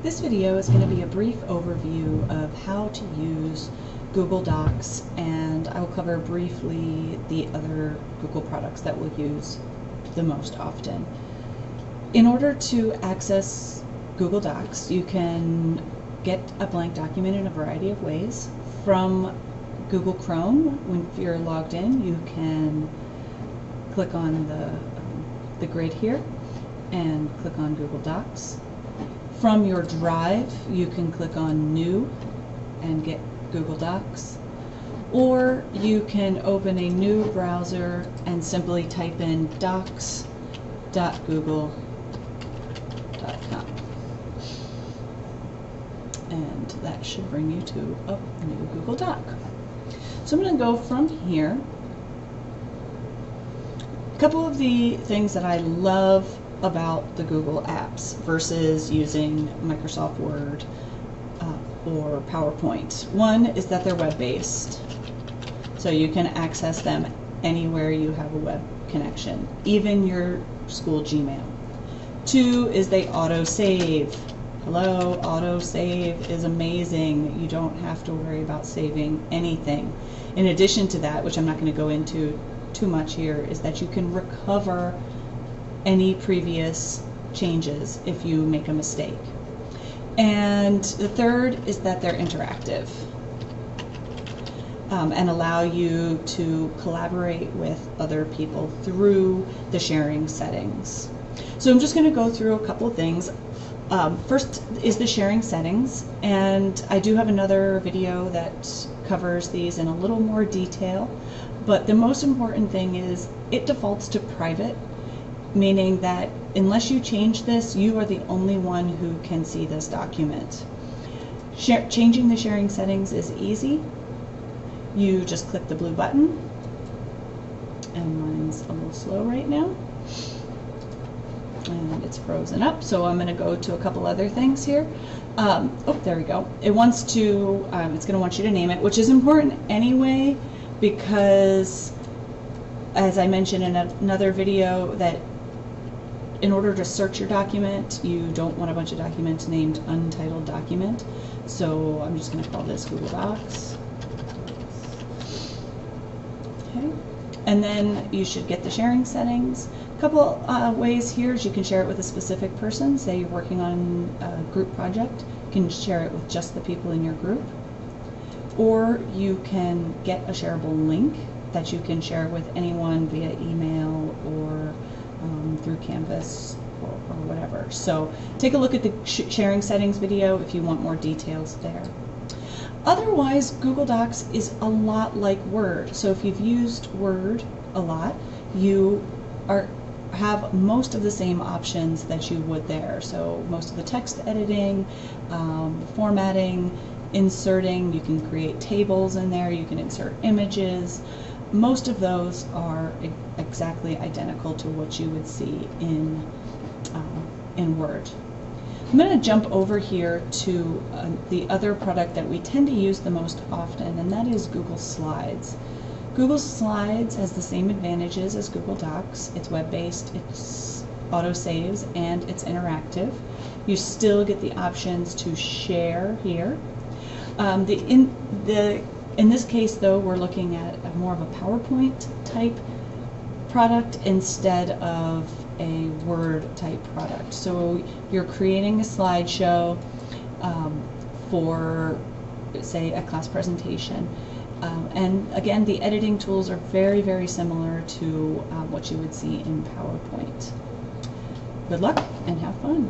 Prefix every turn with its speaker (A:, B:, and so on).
A: This video is going to be a brief overview of how to use Google Docs, and I will cover briefly the other Google products that we'll use the most often. In order to access Google Docs, you can get a blank document in a variety of ways. From Google Chrome, when you're logged in, you can click on the grid here and click on Google Docs. From your Drive, you can click on New and get Google Docs, or you can open a new browser and simply type in docs.google.com, and that should bring you to a new Google Doc. So I'm going to go from here. A couple of the things that I love about the Google apps versus using Microsoft Word or PowerPoint. One is that they're web-based, so you can access them anywhere you have a web connection, even your school Gmail. Two is they auto-save. Hello, auto-save is amazing. You don't have to worry about saving anything. In addition to that, which I'm not going to go into too much here, is that you can recover any previous changes if you make a mistake. And the third is that they're interactive and allow you to collaborate with other people through the sharing settings. So I'm just going to go through a couple of things. First is the sharing settings, and I do have another video that covers these in a little more detail, but the most important thing is it defaults to private, meaning that unless you change this, you are the only one who can see this document. Changing the sharing settings is easy. You just click the blue button, and mine's a little slow right now, and it's frozen up, so I'm going to go to a couple other things here. Oh, there we go. It wants to, it's going to want you to name it, which is important anyway, because as I mentioned in another video, that in order to search your document, you don't want a bunch of documents named untitled document. So I'm just going to call this Google Docs. Okay. And then you should get the sharing settings. A couple ways here is you can share it with a specific person. Say you're working on a group project, you can share it with just the people in your group. Or you can get a shareable link that you can share with anyone via email or through Canvas or whatever. So take a look at the sharing settings video if you want more details there. Otherwise, Google Docs is a lot like Word. So if you've used Word a lot, you have most of the same options that you would there. So most of the text editing, formatting, inserting, you can create tables in there, you can insert images. Most of those are exactly identical to what you would see in Word. I'm going to jump over here to the other product that we tend to use the most often, and that is Google Slides. Google Slides has the same advantages as Google Docs. It's web-based, it's auto-saves, and it's interactive. You still get the options to share here. In this case, though, we're looking at more of a PowerPoint type product instead of a Word type product. So you're creating a slideshow for, say, a class presentation. And again, the editing tools are very, very similar to what you would see in PowerPoint. Good luck and have fun.